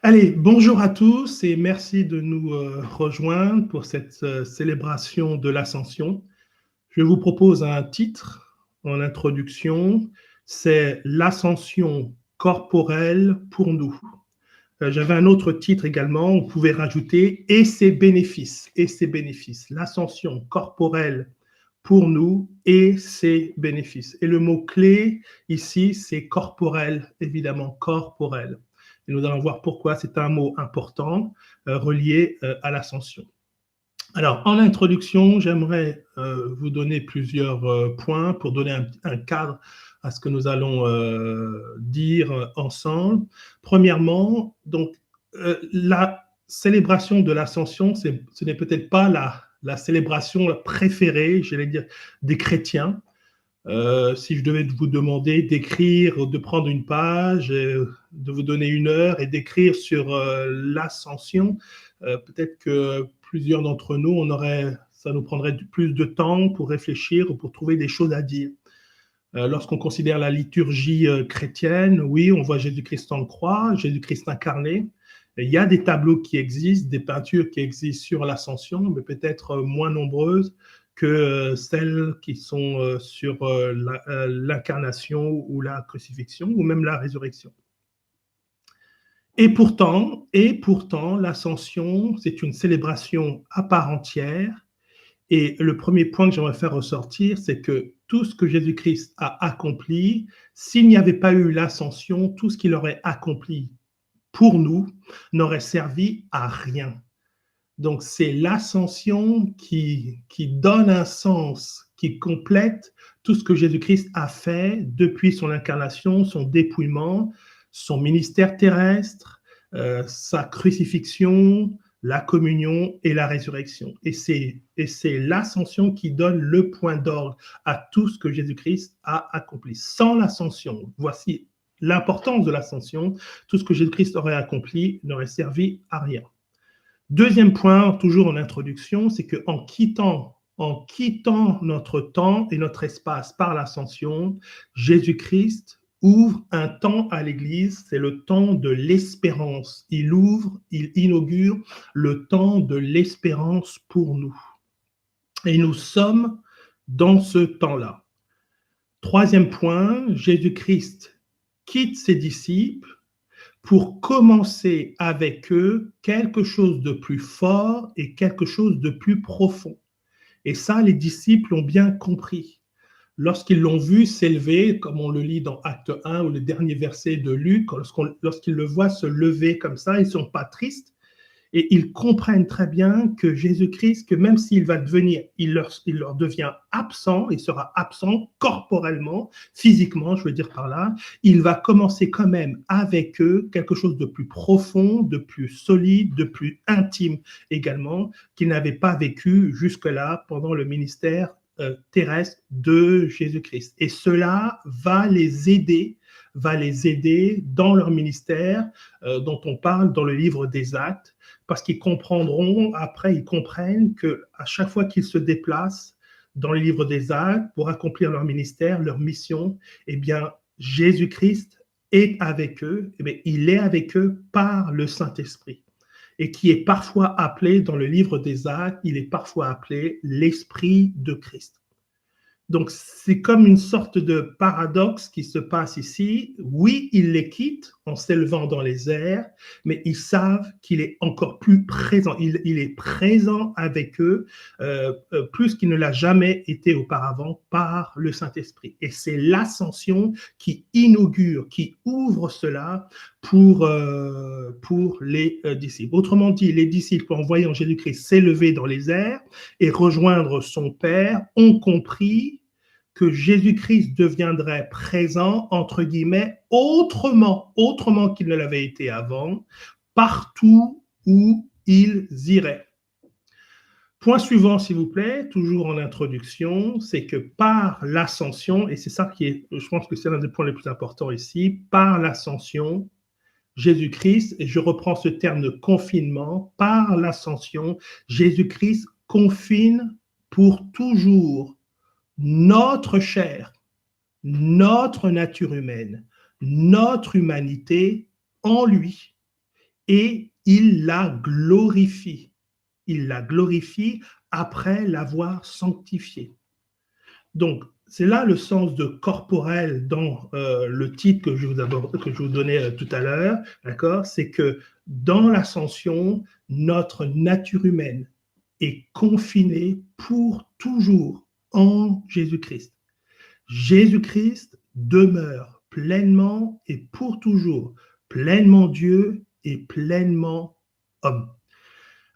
Allez, bonjour à tous et merci de nous rejoindre pour cette célébration de l'Ascension. Je vous propose un titre en introduction, c'est l'Ascension corporelle pour nous. J'avais un autre titre également, on pouvait rajouter et ses bénéfices, l'Ascension corporelle pour nous et ses bénéfices. Et le mot-clé ici, c'est corporel, évidemment, corporel. Et nous allons voir pourquoi c'est un mot important relié à l'ascension. Alors, en introduction, j'aimerais vous donner plusieurs points pour donner un cadre à ce que nous allons dire ensemble. Premièrement, donc, la célébration de l'ascension, ce n'est peut-être pas la célébration préférée, j'allais dire, des chrétiens. Si je devais vous demander d'écrire, de prendre une page, de vous donner 1 heure et d'écrire sur l'ascension, peut-être que plusieurs d'entre nous, ça nous prendrait plus de temps pour réfléchir ou pour trouver des choses à dire. Lorsqu'on considère la liturgie chrétienne, oui, on voit Jésus-Christ en croix, Jésus-Christ incarné. Il y a des tableaux qui existent, des peintures qui existent sur l'ascension, mais peut-être moins nombreuses que celles qui sont sur l'incarnation ou la crucifixion ou même la résurrection. Et pourtant, l'ascension, c'est une célébration à part entière. Et le premier point que j'aimerais faire ressortir, c'est que tout ce que Jésus-Christ a accompli, s'il n'y avait pas eu l'ascension, tout ce qu'il aurait accompli pour nous n'aurait servi à rien. Donc, c'est l'ascension qui donne un sens, qui complète tout ce que Jésus-Christ a fait depuis son incarnation, son dépouillement, son ministère terrestre, sa crucifixion, la communion et la résurrection. Et c'est l'ascension qui donne le point d'ordre à tout ce que Jésus-Christ a accompli. Sans l'ascension, voici l'importance de l'ascension, tout ce que Jésus-Christ aurait accompli n'aurait servi à rien. Deuxième point, toujours en introduction, c'est qu'en quittant notre temps et notre espace par l'ascension, Jésus-Christ ouvre un temps à l'Église, c'est le temps de l'espérance. Il inaugure le temps de l'espérance pour nous. Et nous sommes dans ce temps-là. Troisième point, Jésus-Christ quitte ses disciples pour commencer avec eux quelque chose de plus fort et quelque chose de plus profond. Et ça, les disciples ont bien compris. Lorsqu'ils l'ont vu s'élever, comme on le lit dans Acte 1 ou le dernier verset de Luc, lorsqu'ils le voient se lever comme ça, ils ne sont pas tristes. Et ils comprennent très bien que Jésus-Christ, que même s'il va devenir, il leur devient absent, il sera absent corporellement, physiquement, je veux dire par là, il va commencer quand même avec eux quelque chose de plus profond, de plus solide, de plus intime également, qu'ils n'avaient pas vécu jusque-là pendant le ministère terrestre de Jésus-Christ. Et cela va les aider dans leur ministère dont on parle dans le livre des Actes, parce qu'ils comprennent qu'à chaque fois qu'ils se déplacent dans le livre des Actes pour accomplir leur ministère, leur mission, eh bien, Jésus-Christ est avec eux, il est avec eux par le Saint-Esprit, et qui est parfois appelé, dans le livre des Actes, il est parfois appelé l'Esprit de Christ. Donc, c'est comme une sorte de paradoxe qui se passe ici. Oui, il les quitte en s'élevant dans les airs, mais ils savent qu'il est encore plus présent. Il est présent avec eux plus qu'il ne l'a jamais été auparavant par le Saint-Esprit. Et c'est l'ascension qui inaugure, qui ouvre cela pour les disciples. Autrement dit, les disciples, en voyant Jésus-Christ s'élever dans les airs et rejoindre son Père, ont compris que Jésus-Christ deviendrait présent, entre guillemets, autrement qu'il ne l'avait été avant, partout où ils iraient. Point suivant, s'il vous plaît, toujours en introduction, c'est que par l'ascension, et c'est ça qui est, je pense que c'est l'un des points les plus importants ici, par l'ascension, Jésus-Christ, et je reprends ce terme de confinement, par l'ascension, Jésus-Christ confine pour toujours notre chair, notre nature humaine, notre humanité en lui. et il la glorifie. Il la glorifie après l'avoir sanctifiée. Donc, c'est là le sens de corporel dans le titre que je vous donnais tout à l'heure, d'accord? C'est que dans l'ascension, notre nature humaine est confinée pour toujours en Jésus-Christ. Jésus-Christ demeure pleinement et pour toujours, pleinement Dieu et pleinement homme.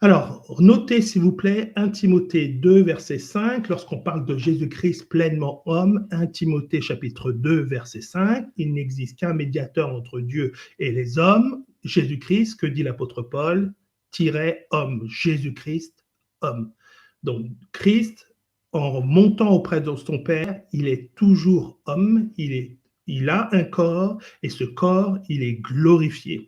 Alors, notez s'il vous plaît 1 Timothée 2, verset 5, lorsqu'on parle de Jésus-Christ pleinement homme, 1 Timothée chapitre 2, verset 5, il n'existe qu'un médiateur entre Dieu et les hommes, Jésus-Christ, que dit l'apôtre Paul, homme, Jésus-Christ, homme. Donc, Christ, en montant auprès de son Père, il est toujours homme, il a un corps et ce corps, il est glorifié,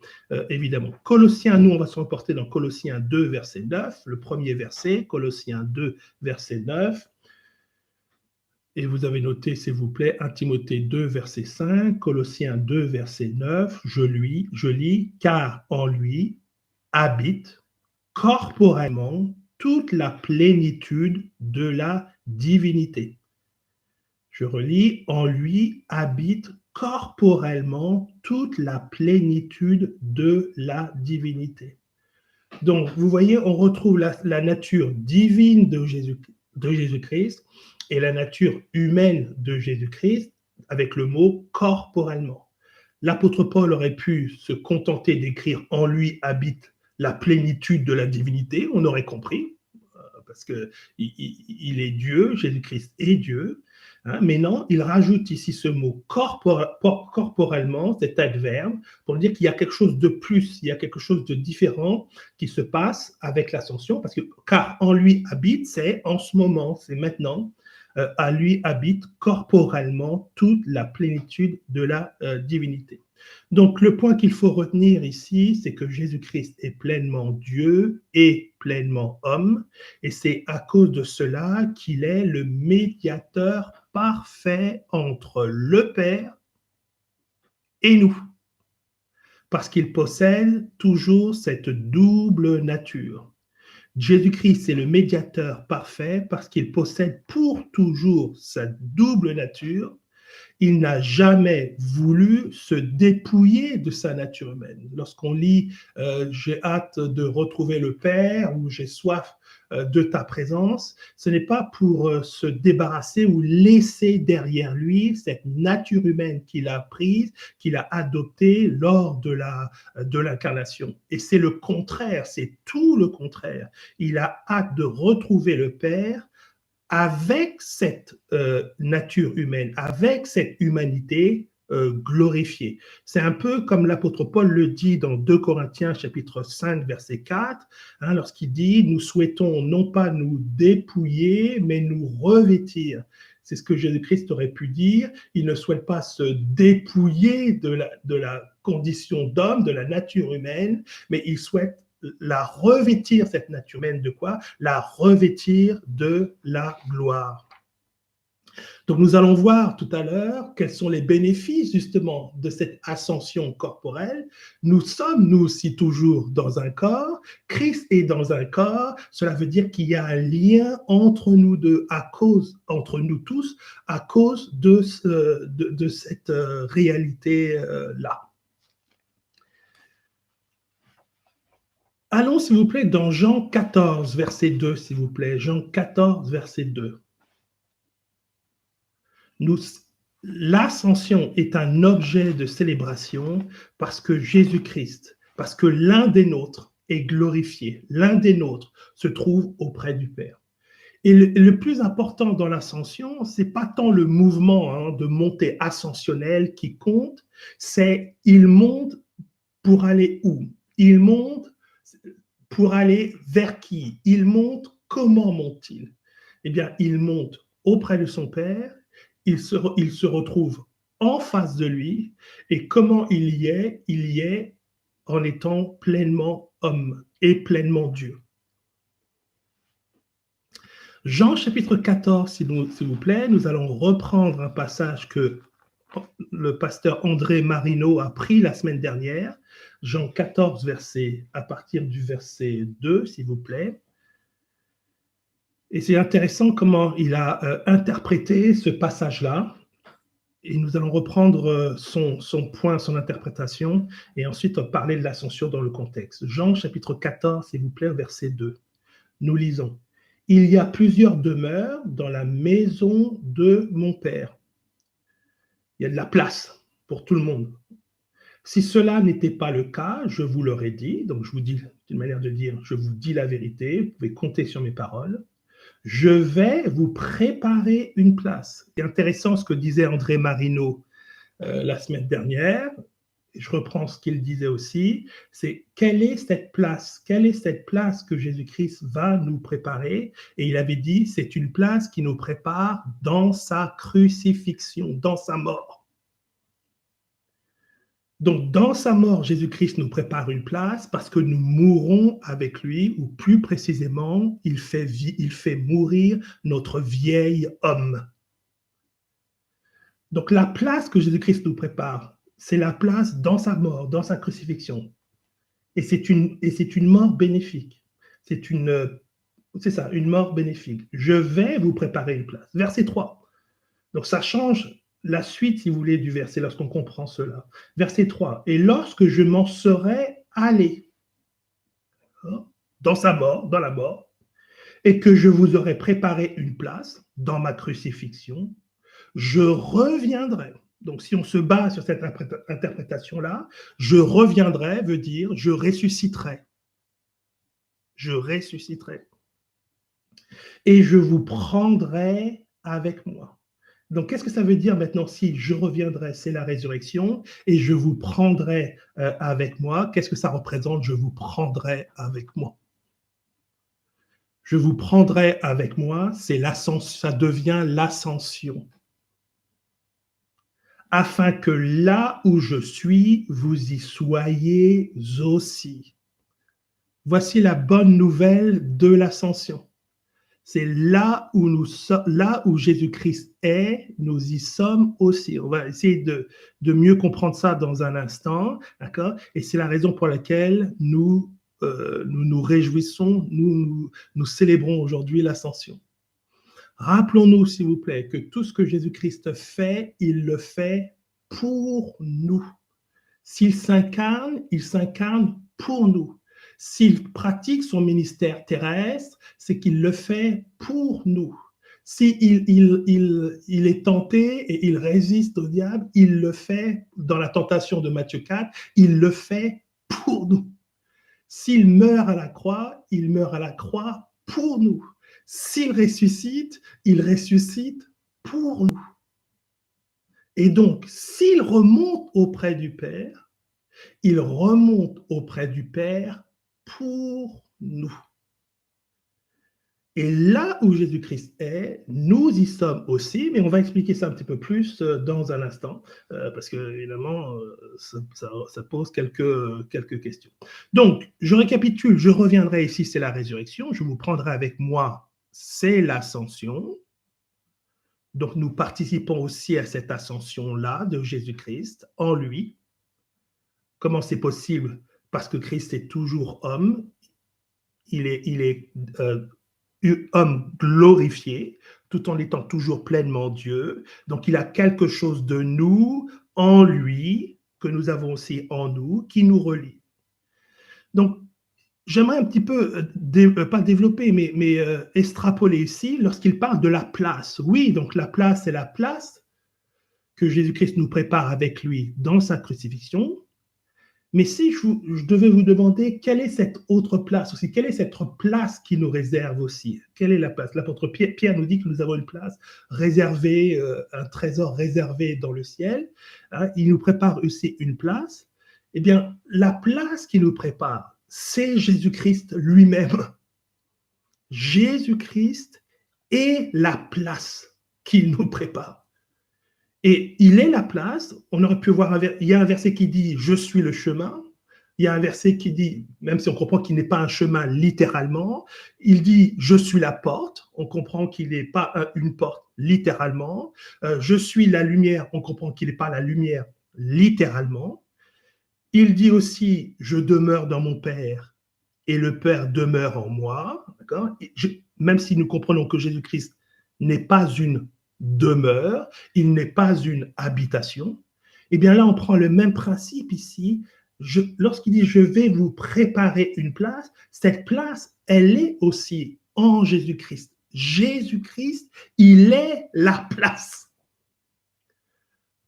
évidemment. Colossiens, nous, on va se reporter dans Colossiens 2, verset 9, le premier verset, Colossiens 2, verset 9. Et vous avez noté, s'il vous plaît, 1 Timothée 2, verset 5, Colossiens 2, verset 9, je lis, car en lui habite corporellement toute la plénitude de la divinité. Je relis, en lui habite corporellement toute la plénitude de la divinité. Donc, vous voyez, on retrouve la nature divine de Jésus-Christ et la nature humaine de Jésus-Christ avec le mot corporellement. L'apôtre Paul aurait pu se contenter d'écrire « en lui habite la plénitude de la divinité », on aurait compris, parce qu'il est Dieu, Jésus-Christ est Dieu, hein, mais non, il rajoute ici ce mot corporellement, cet adverbe, pour dire qu'il y a quelque chose de plus, il y a quelque chose de différent qui se passe avec l'ascension, car en lui habite, c'est en ce moment, c'est maintenant, à lui habite corporellement toute la plénitude de la divinité. Donc, le point qu'il faut retenir ici, c'est que Jésus-Christ est pleinement Dieu et pleinement homme, et c'est à cause de cela qu'il est le médiateur parfait entre le Père et nous, parce qu'il possède toujours cette double nature. Jésus-Christ est le médiateur parfait parce qu'il possède pour toujours sa double nature. Il n'a jamais voulu se dépouiller de sa nature humaine. Lorsqu'on lit j'ai hâte de retrouver le Père ou j'ai soif de ta présence, ce n'est pas pour se débarrasser ou laisser derrière lui cette nature humaine qu'il a prise, qu'il a adoptée lors de l'incarnation. Et c'est le contraire, c'est tout le contraire. Il a hâte de retrouver le Père avec cette nature humaine, avec cette humanité glorifiée. C'est un peu comme l'apôtre Paul le dit dans 2 Corinthiens chapitre 5 verset 4, hein, lorsqu'il dit « Nous souhaitons non pas nous dépouiller, mais nous revêtir ». C'est ce que Jésus-Christ aurait pu dire. Il ne souhaite pas se dépouiller de la condition d'homme, de la nature humaine, mais il souhaite la revêtir, cette nature humaine, de quoi? La revêtir de la gloire. Donc nous allons voir tout à l'heure quels sont les bénéfices justement de cette ascension corporelle. Nous sommes nous aussi toujours dans un corps, Christ est dans un corps, cela veut dire qu'il y a un lien entre nous deux, entre nous tous, à cause de cette réalité-là. Allons, s'il vous plaît, dans Jean 14, verset 2, s'il vous plaît. Jean 14, verset 2. L'ascension est un objet de célébration parce que Jésus-Christ, parce que l'un des nôtres est glorifié, l'un des nôtres se trouve auprès du Père. Et le plus important dans l'ascension, c'est pas tant le mouvement de montée ascensionnelle qui compte, c'est il monte pour aller où? Il monte pour aller vers qui? Il monte, comment monte-t-il? Eh bien, il monte auprès de son Père, il se retrouve en face de lui, et comment il y est? Il y est en étant pleinement homme et pleinement Dieu. Jean chapitre 14, s'il vous plaît, nous allons reprendre un passage que le pasteur André Marino a pris la semaine dernière, Jean 14, à partir du verset 2, s'il vous plaît. Et c'est intéressant comment il a interprété ce passage-là. Et nous allons reprendre son point, son interprétation, et ensuite parler de l'ascension dans le contexte. Jean chapitre 14, s'il vous plaît, verset 2. Nous lisons. « Il y a plusieurs demeures dans la maison de mon Père. » Il y a de la place pour tout le monde. Si cela n'était pas le cas, je vous l'aurais dit, donc je vous dis, c'est une manière de dire, je vous dis la vérité, vous pouvez compter sur mes paroles. Je vais vous préparer une place. C'est intéressant ce que disait André Marino la semaine dernière. Je reprends ce qu'il disait aussi. C'est quelle est cette place? Quelle est cette place que Jésus-Christ va nous préparer? Et il avait dit, c'est une place qui nous prépare dans sa crucifixion, dans sa mort. Donc, dans sa mort, Jésus-Christ nous prépare une place parce que nous mourrons avec lui, ou plus précisément, il fait mourir notre vieil homme. Donc, la place que Jésus-Christ nous prépare, c'est la place dans sa mort, dans sa crucifixion. Et c'est une mort bénéfique. C'est ça, une mort bénéfique. Je vais vous préparer une place. Verset 3. Donc, ça change la suite, si vous voulez, du verset, lorsqu'on comprend cela. Verset 3. « Et lorsque je m'en serai allé, dans sa mort, dans la mort, et que je vous aurai préparé une place dans ma crucifixion, je reviendrai. » Donc, si on se base sur cette interprétation-là, je reviendrai veut dire je ressusciterai. Je ressusciterai. Et je vous prendrai avec moi. Donc, qu'est-ce que ça veut dire maintenant si je reviendrai, c'est la résurrection, et je vous prendrai avec moi? Qu'est-ce que ça représente? Je vous prendrai avec moi. Je vous prendrai avec moi, c'est l'ascension, ça devient l'ascension. Afin que là où je suis, vous y soyez aussi. Voici la bonne nouvelle de l'ascension. C'est là où Jésus-Christ est, nous y sommes aussi. On va essayer de mieux comprendre ça dans un instant, d'accord? Et c'est la raison pour laquelle nous nous réjouissons, nous célébrons aujourd'hui l'ascension. Rappelons-nous, s'il vous plaît, que tout ce que Jésus-Christ fait, il le fait pour nous. S'il s'incarne pour nous. S'il pratique son ministère terrestre, c'est qu'il le fait pour nous. S'il il est tenté et il résiste au diable, il le fait dans la tentation de Matthieu 4, il le fait pour nous. S'il meurt à la croix, il meurt à la croix pour nous. S'il ressuscite, il ressuscite pour nous. Et donc, s'il remonte auprès du Père, il remonte auprès du Père pour nous. Et là où Jésus-Christ est, nous y sommes aussi, mais on va expliquer ça un petit peu plus dans un instant, parce que évidemment, ça pose quelques questions. Donc, je récapitule, je reviendrai ici, c'est la résurrection, je vous prendrai avec moi, c'est l'ascension. Donc, nous participons aussi à cette ascension-là de Jésus-Christ en lui. Comment c'est possible? Parce que Christ est toujours homme, il est homme glorifié, tout en étant toujours pleinement Dieu. Donc, il a quelque chose de nous, en lui, que nous avons aussi en nous, qui nous relie. Donc, j'aimerais un petit peu, pas développer, mais extrapoler ici, lorsqu'il parle de la place. Oui, donc la place, c'est la place que Jésus-Christ nous prépare avec lui dans sa crucifixion. Mais si je devais vous demander quelle est cette autre place aussi, quelle est cette place qui nous réserve aussi? Quelle est la place? L'apôtre Pierre nous dit que nous avons une place réservée, un trésor réservé dans le ciel. Hein, il nous prépare aussi une place. Eh bien, la place qu'il nous prépare, c'est Jésus-Christ lui-même. Jésus-Christ est la place qu'il nous prépare. Et il est la place, on aurait pu voir, il y a un verset qui dit « Je suis le chemin », Il y a un verset qui dit, même si on comprend qu'il n'est pas un chemin littéralement, il dit je suis la porte, on comprend qu'il n'est pas une porte littéralement. Je suis la lumière, on comprend qu'il n'est pas la lumière littéralement. Il dit aussi je demeure dans mon Père et le Père demeure en moi. D'accord. Même si nous comprenons que Jésus-Christ n'est pas une demeure, il n'est pas une habitation, et bien là on prend le même principe ici. Lorsqu'il dit je vais vous préparer une place, cette place, elle est aussi en Jésus-Christ. Jésus-Christ, il est la place.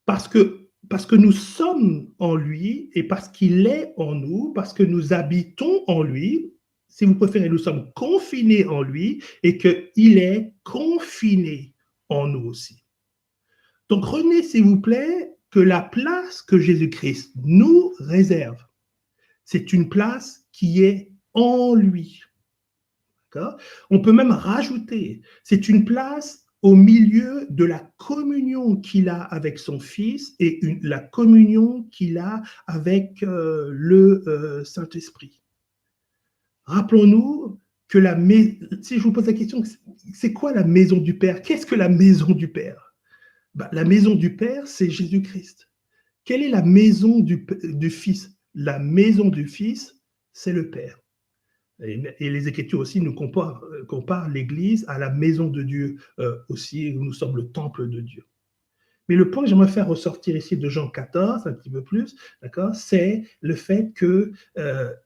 Parce que nous sommes en lui et parce qu'il est en nous, parce que nous habitons en lui, si vous préférez, nous sommes confinés en lui et qu'il est confiné en nous aussi. Donc, retenez, s'il vous plaît, que la place que Jésus-Christ nous réserve, c'est une place qui est en lui. D'accord ? On peut même rajouter, c'est une place au milieu de la communion qu'il a avec son Fils et la communion qu'il a avec le Saint-Esprit. Rappelons-nous que si je vous pose la question, c'est quoi la maison du Père? Qu'est-ce que la maison du Père? La maison du Père, c'est Jésus-Christ. Quelle est la maison du Fils? La maison du Fils, c'est le Père. Et les Écritures aussi nous comparent l'Église à la maison de Dieu aussi, où nous sommes le temple de Dieu. Mais le point que j'aimerais faire ressortir ici de Jean 14, un petit peu plus, d'accord, c'est le fait que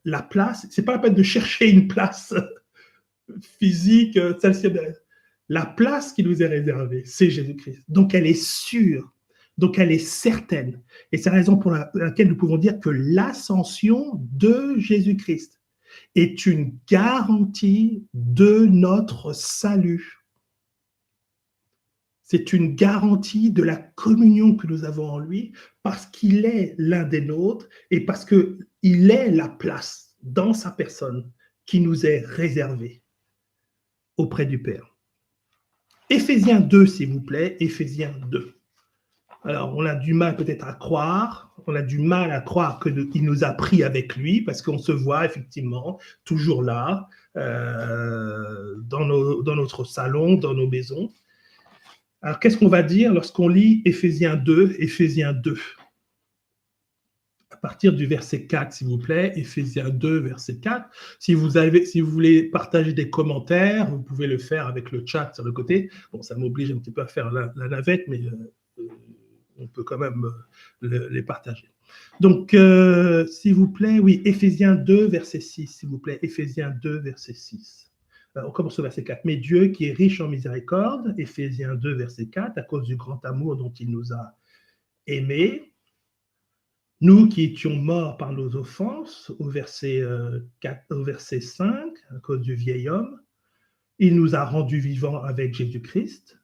la place, c'est pas la peine de chercher une place physique, celle-ci. La place qui nous est réservée, c'est Jésus-Christ. Donc elle est sûre, donc elle est certaine. Et c'est la raison pour laquelle nous pouvons dire que l'ascension de Jésus-Christ est une garantie de notre salut. C'est une garantie de la communion que nous avons en lui parce qu'il est l'un des nôtres et parce qu'il est la place dans sa personne qui nous est réservée auprès du Père. Éphésiens 2, s'il vous plaît, Éphésiens 2. Alors, on a du mal peut-être à croire, qu'il nous a pris avec lui, parce qu'on se voit effectivement toujours là, dans notre salon, dans nos maisons. Alors, qu'est-ce qu'on va dire lorsqu'on lit Éphésiens 2, à partir du verset 4, s'il vous plaît, Éphésiens 2, verset 4. Si vous voulez partager des commentaires, vous pouvez le faire avec le chat sur le côté. Bon, ça m'oblige un petit peu à faire la navette, mais on peut quand même les partager. Donc, s'il vous plaît, oui, Éphésiens 2, verset 6, s'il vous plaît, Éphésiens 2, verset 6. On commence au verset 4. Mais Dieu, qui est riche en miséricorde, Éphésiens 2, verset 4, à cause du grand amour dont il nous a aimés, nous qui étions morts par nos offenses, au verset 5, à cause du vieil homme, il nous a rendus vivants avec Jésus-Christ.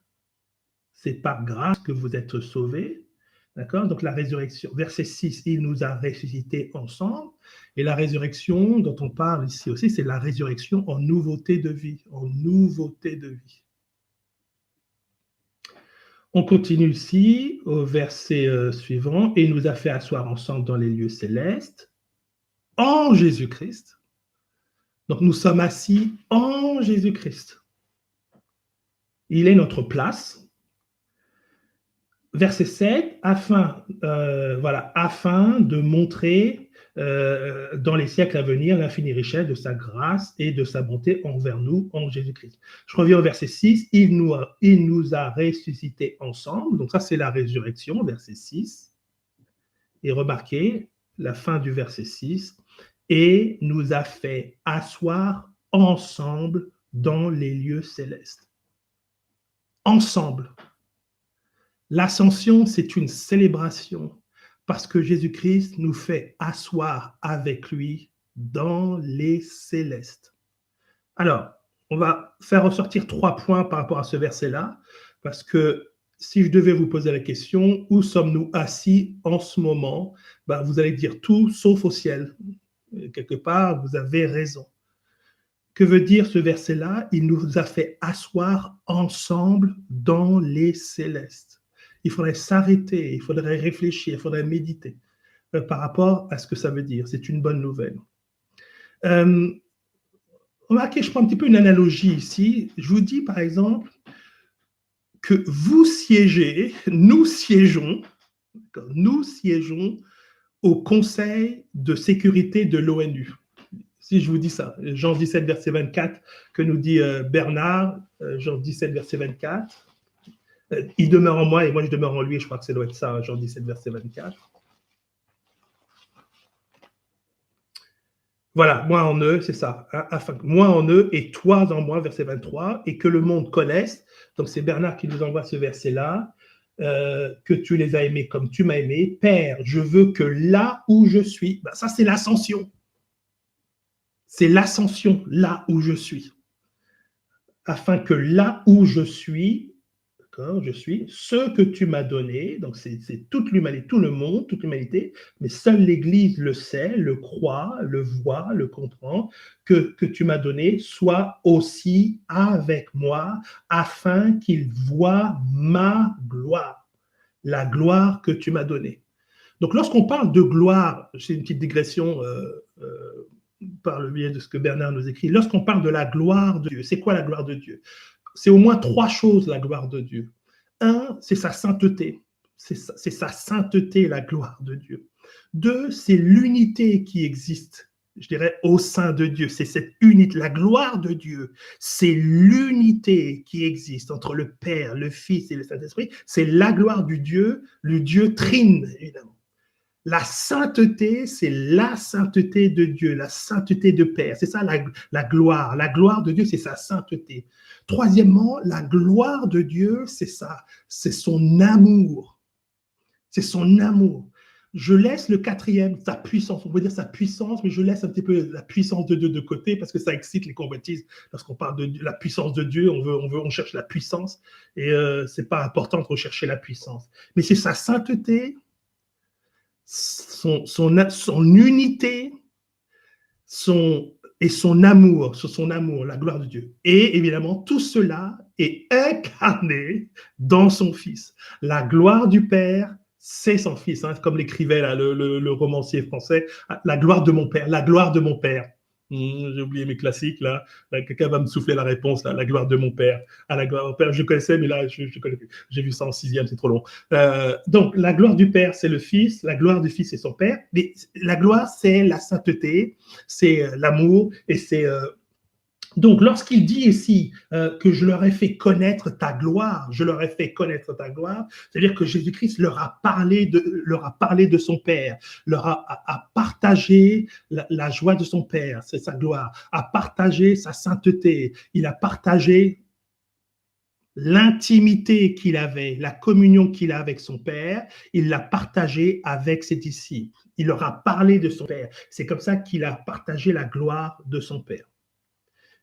C'est par grâce que vous êtes sauvés. D'accord? Donc la résurrection. Verset 6, il nous a ressuscités ensemble. Et la résurrection dont on parle ici aussi, c'est la résurrection en nouveauté de vie. En nouveauté de vie. On continue ici au verset suivant. Et il nous a fait asseoir ensemble dans les lieux célestes en Jésus-Christ. Donc nous sommes assis en Jésus-Christ. Il est notre place. Verset 7, afin de montrer dans les siècles à venir l'infinie richesse de sa grâce et de sa bonté envers nous en Jésus-Christ. Je reviens au verset 6, il nous a ressuscités ensemble, donc ça c'est la résurrection, verset 6. Et remarquez la fin du verset 6, et nous a fait asseoir ensemble dans les lieux célestes. Ensemble. L'ascension, c'est une célébration parce que Jésus-Christ nous fait asseoir avec lui dans les célestes. Alors, on va faire ressortir 3 points par rapport à ce verset-là, parce que si je devais vous poser la question, où sommes-nous assis en ce moment? Vous allez dire tout sauf au ciel. Quelque part, vous avez raison. Que veut dire ce verset-là? Il nous a fait asseoir ensemble dans les célestes. Il faudrait s'arrêter, il faudrait réfléchir, il faudrait méditer. par rapport à ce que ça veut dire. C'est une bonne nouvelle. Euh, Remarquez, je prends un petit peu une analogie ici. Je vous dis, par exemple, que vous siégez, nous siégeons au Conseil de sécurité de l'ONU. Si je vous dis ça, Jean 17, verset 24, que nous dit Bernard, Jean 17, verset 24, il demeure en moi et moi je demeure en lui, je crois que ça doit être ça, Jean 17, verset 24. Voilà, moi en eux, c'est ça. Afin que moi en eux et toi en moi, verset 23, et que le monde connaisse. Donc c'est Bernard qui nous envoie ce verset-là, que tu les as aimés comme tu m'as aimé. Père, je veux que là où je suis, ben ça c'est l'ascension. C'est l'ascension, là où je suis. Afin que là où je suis, je suis ce que tu m'as donné, donc c'est toute l'humanité, tout le monde, toute l'humanité, mais seule l'Église le sait, le croit, le voit, le comprend, que tu m'as donné, soit aussi avec moi, afin qu'il voie ma gloire, la gloire que tu m'as donnée. Donc lorsqu'on parle de gloire, c'est une petite digression par le biais de ce que Bernard nous écrit, lorsqu'on parle de la gloire de Dieu, c'est quoi la gloire de Dieu? C'est au moins trois choses, la gloire de Dieu. Un, c'est sa sainteté. C'est sa sainteté, la gloire de Dieu. Deux, c'est l'unité qui existe, je dirais, au sein de Dieu. C'est cette unité, la gloire de Dieu. C'est l'unité qui existe entre le Père, le Fils et le Saint-Esprit. C'est la gloire du Dieu, le Dieu trine, évidemment. La sainteté, c'est la sainteté de Dieu, la sainteté de Père. C'est ça la gloire. La gloire de Dieu, c'est sa sainteté. Troisièmement, la gloire de Dieu, c'est ça, c'est son amour. C'est son amour. Je laisse le quatrième, sa puissance, on peut dire sa puissance, mais je laisse un petit peu la puissance de Dieu de côté parce que ça excite les convoitises. Lorsqu'on parle de la puissance de Dieu, on cherche la puissance et c'est pas important de rechercher la puissance. Mais c'est sa sainteté, son unité, et son amour, la gloire de Dieu. Et évidemment, tout cela est incarné dans son Fils. La gloire du Père, c'est son Fils, hein, comme l'écrivait là, le romancier français, la gloire de mon Père, la gloire de mon Père. J'ai oublié mes classiques, là. Quelqu'un va me souffler la réponse, là. La gloire de mon père. Ah, la gloire de mon père, je connaissais, mais là, je connais plus. J'ai vu ça en sixième, c'est trop long. Donc, la gloire du Père, c'est le Fils. La gloire du Fils, c'est son Père. Mais la gloire, c'est la sainteté, c'est l'amour, et c'est donc, lorsqu'il dit ici que je leur ai fait connaître ta gloire, je leur ai fait connaître ta gloire, c'est-à-dire que Jésus-Christ leur a parlé de son Père, leur a partagé la joie de son Père, c'est sa gloire, a partagé sa sainteté, il a partagé l'intimité qu'il avait, la communion qu'il a avec son Père, il l'a partagé avec ses disciples. Il leur a parlé de son Père. C'est comme ça qu'il a partagé la gloire de son Père.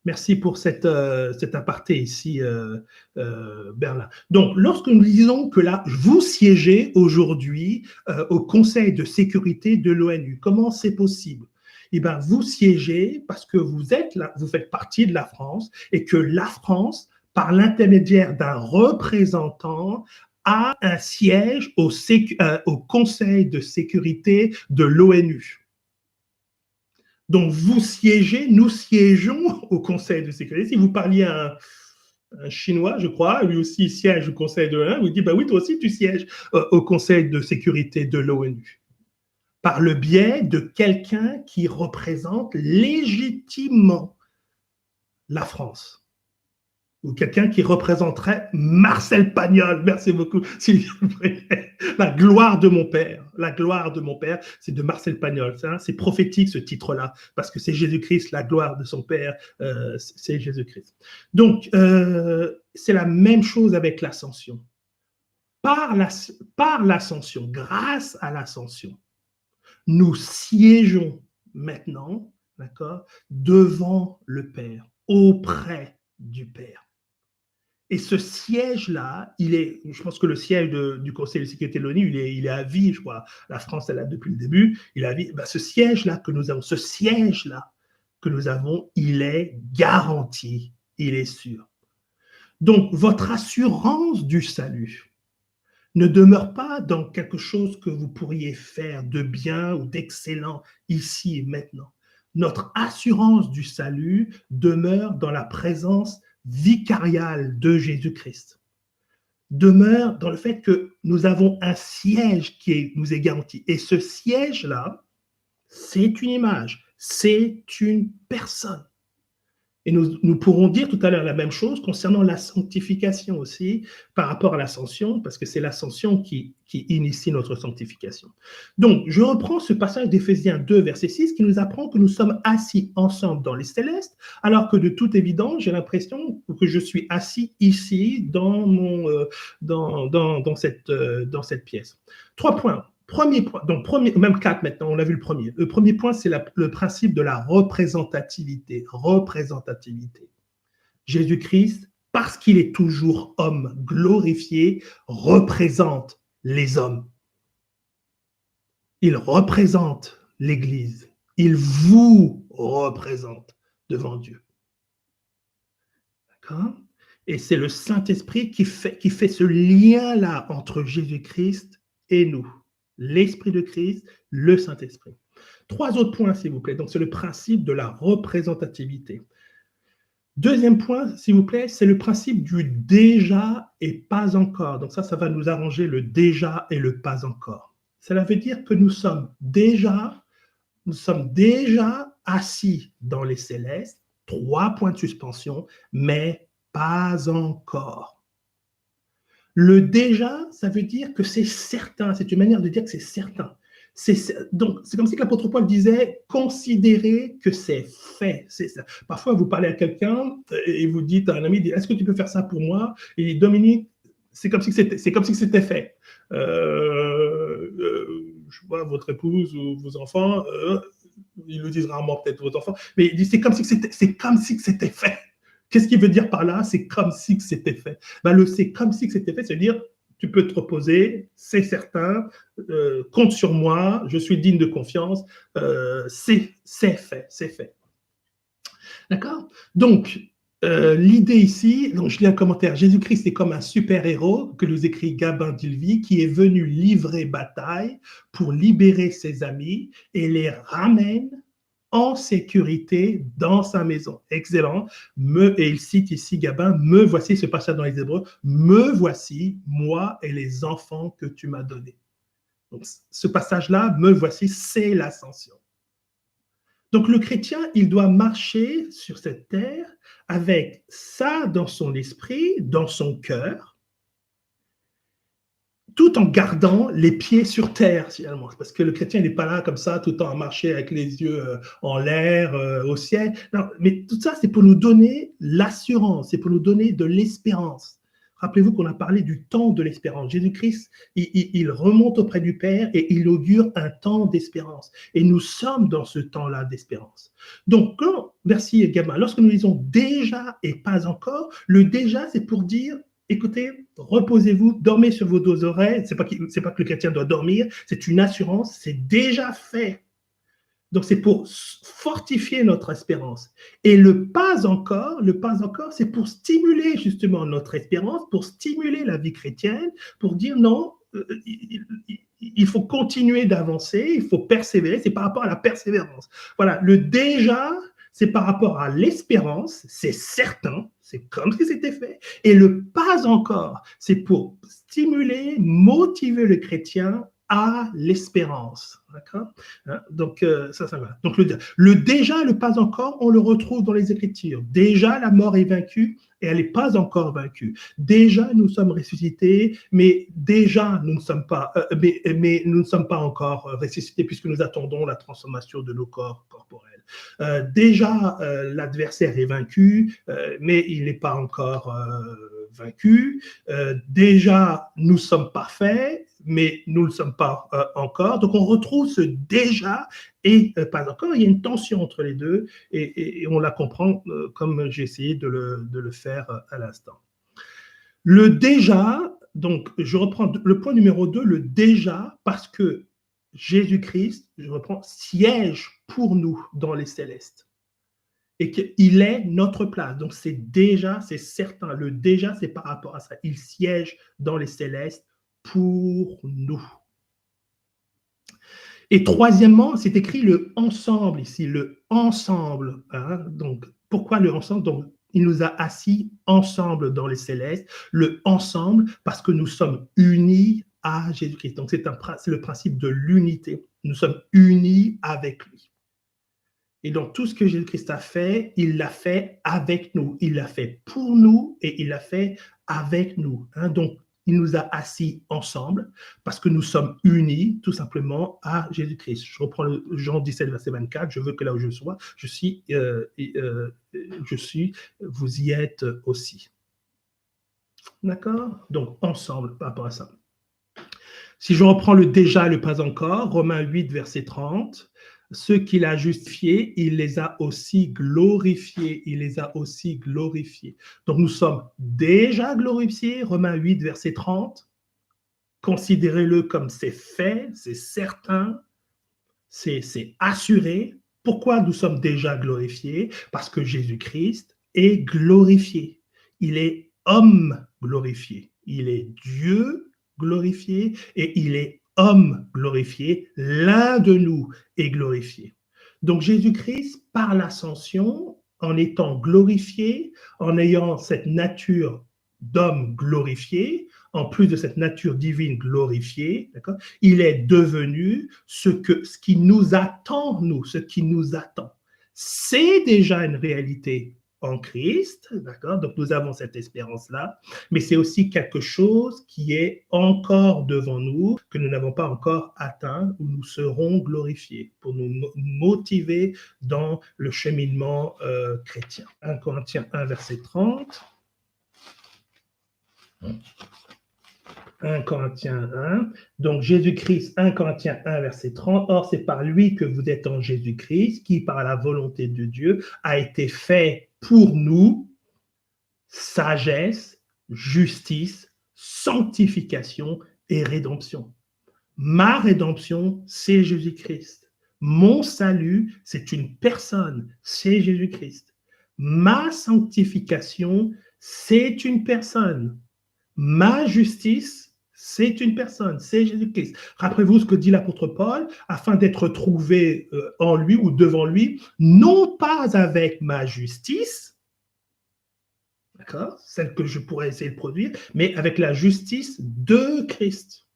Merci pour cet aparté ici, Bernard. Donc, lorsque nous disons que là, vous siégez aujourd'hui au Conseil de sécurité de l'ONU, comment c'est possible? Eh bien, vous siégez parce que vous êtes là, vous faites partie de la France et que la France, par l'intermédiaire d'un représentant, a un siège au Conseil de sécurité de l'ONU. Donc, vous siégez, nous siégeons au Conseil de sécurité. Si vous parliez à un Chinois, je crois, lui aussi siège au Conseil de l'ONU, vous dites, bah oui, toi aussi, tu sièges au Conseil de sécurité de l'ONU. Par le biais de quelqu'un qui représente légitimement la France. Ou quelqu'un qui représenterait Marcel Pagnol. Merci beaucoup, s'il vous plaît. La gloire de mon père. La gloire de mon père, c'est de Marcel Pagnol. C'est prophétique, ce titre-là, parce que c'est Jésus-Christ, la gloire de son père, c'est Jésus-Christ. Donc, c'est la même chose avec l'ascension. Par l'ascension, grâce à l'ascension, nous siégeons maintenant, d'accord, devant le Père, auprès du Père. Et ce siège-là, je pense que le siège du Conseil de sécurité de l'ONU, il est à vie, je crois. La France, elle l'a depuis le début, il est à vie. Ben, ce siège-là que nous avons, il est garanti, il est sûr. Donc, votre assurance du salut, ne demeure pas dans quelque chose que vous pourriez faire de bien ou d'excellent ici et maintenant. Notre assurance du salut demeure dans la présence vicariale de Jésus-Christ. Demeure dans le fait que nous avons un siège nous est garanti. Et ce siège-là, c'est une image, c'est une personne. Et nous pourrons dire tout à l'heure la même chose concernant la sanctification aussi, par rapport à l'ascension, parce que c'est l'ascension qui initie notre sanctification. Donc, je reprends ce passage d'Éphésiens 2, verset 6, qui nous apprend que nous sommes assis ensemble dans les célestes, alors que de toute évidence, j'ai l'impression que je suis assis ici, dans cette pièce. 3 points. Premier point, donc même 4 maintenant, on a vu le premier. Le premier point, c'est le principe de la représentativité. Représentativité. Jésus-Christ, parce qu'il est toujours homme glorifié, représente les hommes. Il représente l'Église. Il vous représente devant Dieu. D'accord? Et c'est le Saint-Esprit qui fait ce lien-là entre Jésus-Christ et nous. L'Esprit de Christ, le Saint-Esprit. 3 autres points, s'il vous plaît. Donc, c'est le principe de la représentativité. Deuxième point, s'il vous plaît, c'est le principe du déjà et pas encore. Donc, ça va nous arranger le déjà et le pas encore. Cela veut dire que nous sommes déjà assis dans les célestes, 3 points de suspension, mais pas encore. Le déjà, ça veut dire que c'est certain, c'est une manière de dire que c'est certain. Donc, c'est comme si l'apôtre Paul disait, considérez que c'est fait. Parfois, vous parlez à quelqu'un et vous dites à un ami, est-ce que tu peux faire ça pour moi? Et il dit, Dominique, c'est comme si c'était fait. Je vois votre épouse ou vos enfants, ils le disent rarement peut-être vos enfants, mais il dit, c'est comme si c'était fait. Qu'est-ce qu'il veut dire par là? C'est comme si c'était fait. C'est comme si c'était fait, c'est-à-dire, tu peux te reposer, c'est certain, compte sur moi, je suis digne de confiance, c'est fait. D'accord? Donc, l'idée ici, donc je lis un commentaire, Jésus-Christ est comme un super-héros, que nous écrit Gabin Dilvy, qui est venu livrer bataille pour libérer ses amis et les ramène en sécurité dans sa maison. Excellent. Et il cite ici Gabin, me voici, ce passage dans les Hébreux, me voici, moi et les enfants que tu m'as donnés. Donc, ce passage-là, me voici, c'est l'ascension. Donc, le chrétien, il doit marcher sur cette terre avec ça dans son esprit, dans son cœur, tout en gardant les pieds sur terre, finalement. Parce que le chrétien n'est pas là comme ça, tout le temps à marcher avec les yeux en l'air, au ciel. Non, mais tout ça, c'est pour nous donner l'assurance, c'est pour nous donner de l'espérance. Rappelez-vous qu'on a parlé du temps de l'espérance. Jésus-Christ, il remonte auprès du Père et il augure un temps d'espérance. Et nous sommes dans ce temps-là d'espérance. Donc, merci Gabin, lorsque nous disons déjà et pas encore, le déjà, c'est pour dire, écoutez, reposez-vous, dormez sur vos deux oreilles. C'est pas que le chrétien doit dormir, c'est une assurance, c'est déjà fait. Donc, c'est pour fortifier notre espérance. Et le pas encore, c'est pour stimuler justement notre espérance, pour stimuler la vie chrétienne, pour dire non, il faut continuer d'avancer, il faut persévérer, c'est par rapport à la persévérance. Voilà, le déjà, c'est par rapport à l'espérance, c'est certain, c'est comme si c'était fait. Et le pas encore, c'est pour stimuler, motiver le chrétien à l'espérance. D'accord? Donc, ça va. Donc, le déjà, le pas encore, on le retrouve dans les Écritures. Déjà, la mort est vaincue et elle n'est pas encore vaincue. Déjà, nous sommes ressuscités, mais déjà, nous ne sommes pas, mais nous ne sommes pas encore ressuscités puisque nous attendons la transformation de nos corps corporels. Déjà, l'adversaire est vaincu, mais il n'est pas encore vaincu. Déjà, nous sommes parfaits, mais nous ne le sommes pas encore. Donc, on retrouve ce déjà et pas encore. Il y a une tension entre les deux et on la comprend comme j'ai essayé de le faire à l'instant. Le déjà, donc je reprends le point numéro 2, le déjà, parce que Jésus-Christ, je reprends, siège pour nous dans les célestes et qu'il est notre place. Donc, c'est déjà, c'est certain. Le déjà, c'est par rapport à ça. Il siège dans les célestes pour nous. Et troisièmement, c'est écrit le ensemble ici, le ensemble. Hein? Donc, pourquoi le ensemble? Donc, il nous a assis ensemble dans les célestes, le ensemble, parce que nous sommes unis à Jésus-Christ. Donc, c'est le principe de l'unité. Nous sommes unis avec lui. Et donc, tout ce que Jésus-Christ a fait, il l'a fait avec nous. Il l'a fait pour nous et il l'a fait avec nous. Hein? Donc, il nous a assis ensemble parce que nous sommes unis tout simplement à Jésus-Christ. Je reprends Jean 17, verset 24. Je veux que là où je sois, je suis, vous y êtes aussi. D'accord? Donc, ensemble par rapport à ça. Si je reprends le déjà et le pas encore, Romains 8, verset 30, ceux qu'il a justifiés, il les a aussi glorifiés. Il les a aussi glorifiés. Donc nous sommes déjà glorifiés, Romains 8, verset 30. Considérez-le comme c'est fait, c'est certain, c'est assuré. Pourquoi nous sommes déjà glorifiés? Parce que Jésus-Christ est glorifié. Il est homme glorifié. Il est Dieu glorifié et il est homme glorifié. L'un de nous est glorifié. Donc Jésus-Christ, par l'ascension, en étant glorifié, en ayant cette nature d'homme glorifié, en plus de cette nature divine glorifiée, d'accord, il est devenu ce qui nous attend, nous, ce qui nous attend. C'est déjà une réalité en Christ, d'accord? Donc nous avons cette espérance-là, mais c'est aussi quelque chose qui est encore devant nous, que nous n'avons pas encore atteint, où nous serons glorifiés, pour nous motiver dans le cheminement chrétien. 1 Corinthiens 1, verset 30. 1 Corinthiens 1, donc Jésus-Christ, 1 Corinthiens 1, verset 30, or c'est par lui que vous êtes en Jésus-Christ, qui par la volonté de Dieu a été fait pour nous sagesse, justice, sanctification et rédemption. Ma rédemption, c'est Jésus-Christ. Mon salut, c'est une personne, c'est Jésus-Christ. Ma sanctification, c'est une personne. Ma justice, c'est une personne, c'est Jésus-Christ. Rappelez-vous ce que dit l'apôtre Paul, afin d'être trouvé en lui ou devant lui, non pas avec ma justice, d'accord, celle que je pourrais essayer de produire, mais avec la justice de Christ.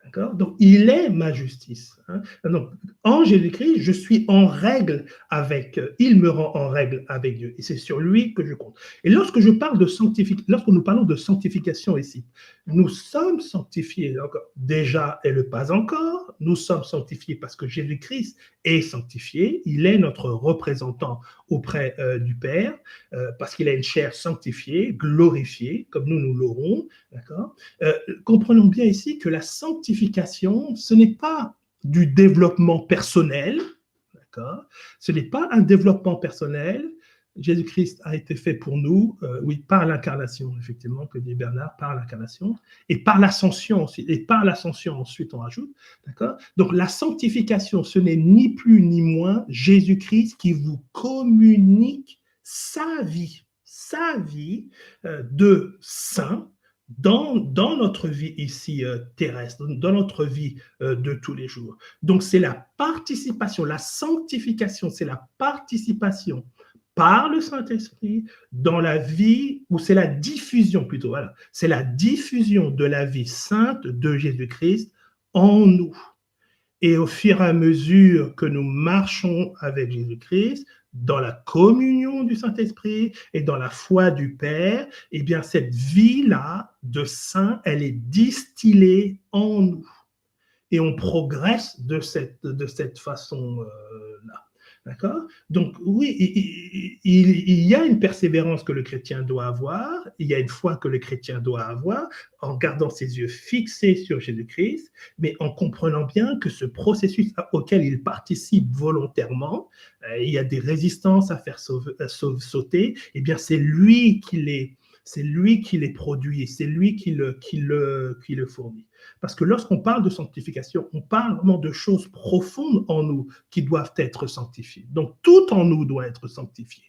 D'accord? Donc, il est ma justice. Hein? Donc, en Jésus-Christ, je suis en règle avec, il me rend en règle avec Dieu. Et c'est sur lui que je compte. Et lorsque je parle de sanctification, lorsque nous parlons de sanctification ici, nous sommes sanctifiés encore, déjà et le pas encore. Nous sommes sanctifiés parce que Jésus-Christ est sanctifié. Il est notre représentant auprès du Père, parce qu'il a une chair sanctifiée, glorifiée, comme nous l'aurons. D'accord? Comprenons bien ici que la sanctification, ce n'est pas du développement personnel, d'accord? Ce n'est pas un développement personnel. Jésus-Christ a été fait pour nous, oui, par l'incarnation, effectivement, que dit Bernard, par l'incarnation, et par l'ascension aussi, et par l'ascension ensuite on rajoute, d'accord? Donc la sanctification, ce n'est ni plus ni moins Jésus-Christ qui vous communique sa vie de saint, dans notre vie ici terrestre, dans notre vie de tous les jours. Donc c'est la participation, la sanctification, c'est la participation par le Saint-Esprit dans la vie, ou c'est la diffusion plutôt, voilà, c'est la diffusion de la vie sainte de Jésus-Christ en nous. Et au fur et à mesure que nous marchons avec Jésus-Christ, dans la communion du Saint-Esprit et dans la foi du Père, eh bien cette vie-là de saint, elle est distillée en nous. Et on progresse de cette façon-là. D'accord? Donc oui, il y a une persévérance que le chrétien doit avoir, il y a une foi que le chrétien doit avoir, en gardant ses yeux fixés sur Jésus-Christ, mais en comprenant bien que ce processus auquel il participe volontairement, il y a des résistances à faire sauter, eh bien c'est lui qui les produit, c'est lui qui le fournit. Parce que lorsqu'on parle de sanctification, on parle vraiment de choses profondes en nous qui doivent être sanctifiées. Donc tout en nous doit être sanctifié.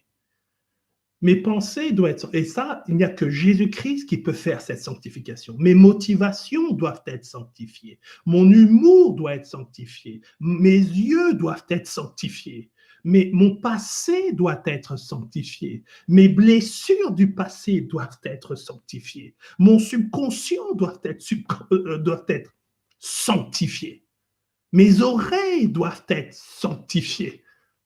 Mes pensées doivent être... Et ça, il n'y a que Jésus-Christ qui peut faire cette sanctification. Mes motivations doivent être sanctifiées. Mon humour doit être sanctifié. Mes yeux doivent être sanctifiés. Mais mon passé doit être sanctifié. Mes blessures du passé doivent être sanctifiées. Mon subconscient doit être sanctifié. Mes oreilles doivent être sanctifiées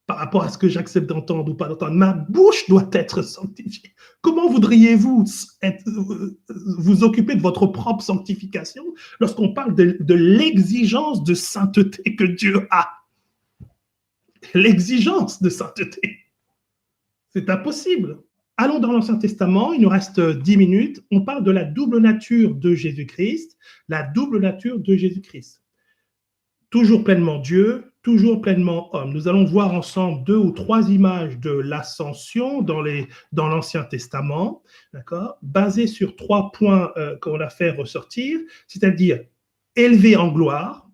par rapport à ce que j'accepte d'entendre ou pas d'entendre. Ma bouche doit être sanctifiée. Comment voudriez-vous vous occuper de votre propre sanctification lorsqu'on parle de l'exigence de sainteté que Dieu a? L'exigence de sainteté. C'est impossible. Allons dans l'Ancien Testament, il nous reste 10 minutes. On parle de la double nature de Jésus-Christ. La double nature de Jésus-Christ. Toujours pleinement Dieu, toujours pleinement homme. Nous allons voir ensemble 2 ou 3 images de l'ascension dans l'Ancien Testament, d'accord, basées sur 3 points qu'on a fait ressortir, c'est-à-dire élevé en gloire,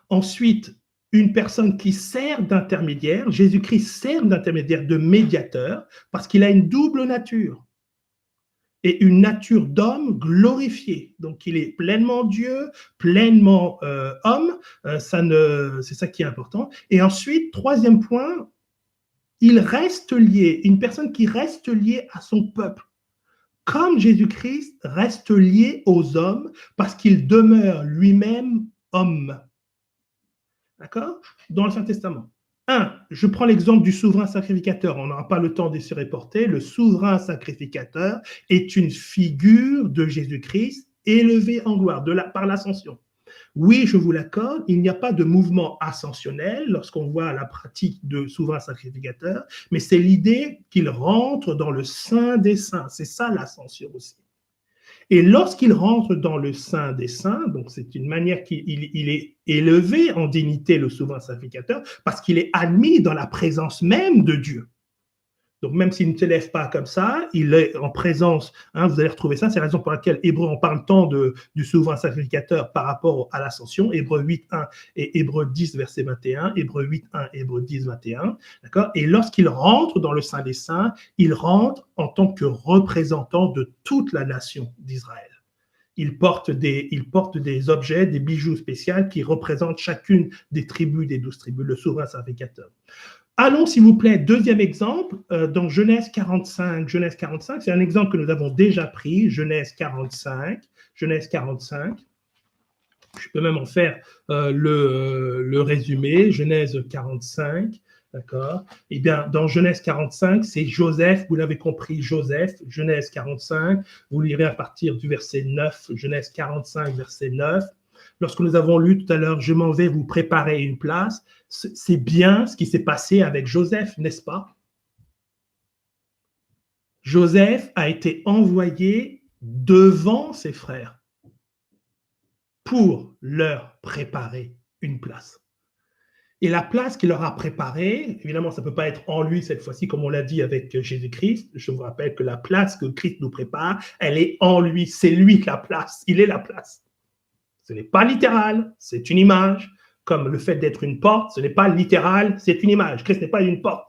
ensuite une personne qui sert d'intermédiaire, Jésus-Christ sert d'intermédiaire, de médiateur, parce qu'il a une double nature. Et une nature d'homme glorifiée. Donc, il est pleinement Dieu, pleinement homme. C'est ça qui est important. Et ensuite, 3e point, il reste lié, une personne qui reste liée à son peuple. Comme Jésus-Christ reste lié aux hommes parce qu'il demeure lui-même homme. D'accord? Dans l'Ancien Testament. Je prends l'exemple du souverain sacrificateur. On n'aura pas le temps de s'y reporter. Le souverain sacrificateur est une figure de Jésus-Christ élevé en gloire par l'ascension. Oui, je vous l'accorde, il n'y a pas de mouvement ascensionnel lorsqu'on voit la pratique de souverain sacrificateur, mais c'est l'idée qu'il rentre dans le Saint des Saints. C'est ça l'ascension aussi. Et lorsqu'il rentre dans le Saint des Saints, donc c'est une manière qu'il est élevé en dignité, le souverain sacrificateur, parce qu'il est admis dans la présence même de Dieu. Donc même s'il ne s'élève pas comme ça, il est en présence, vous allez retrouver ça, c'est la raison pour laquelle Hébreu, on parle tant du souverain sacrificateur par rapport à l'ascension, Hébreu 8.1 et Hébreu 10, verset 21, Hébreu 8.1, Hébreu 10, 21, d'accord? Et lorsqu'il rentre dans le Saint des Saints, il rentre en tant que représentant de toute la nation d'Israël. Il porte des objets, des bijoux spéciaux qui représentent chacune des tribus, des 12 tribus, le souverain sacrificateur. Allons, s'il vous plaît, 2e exemple, dans Genèse 45. Genèse 45, c'est un exemple que nous avons déjà pris, Genèse 45. Genèse 45. Je peux même en faire le résumé, Genèse 45, d'accord? Eh bien, dans Genèse 45, c'est Joseph, vous l'avez compris, Joseph, Genèse 45, vous lirez à partir du verset 9, Genèse 45, verset 9. Lorsque nous avons lu tout à l'heure, je m'en vais vous préparer une place, c'est bien ce qui s'est passé avec Joseph, n'est-ce pas? Joseph a été envoyé devant ses frères pour leur préparer une place. Et la place qu'il leur a préparée, évidemment, ça ne peut pas être en lui cette fois-ci, comme on l'a dit avec Jésus-Christ. Je vous rappelle que la place que Christ nous prépare, elle est en lui. C'est lui la place. Il est la place. Ce n'est pas littéral, c'est une image. Comme le fait d'être une porte, ce n'est pas littéral, c'est une image. Christ n'est pas une porte.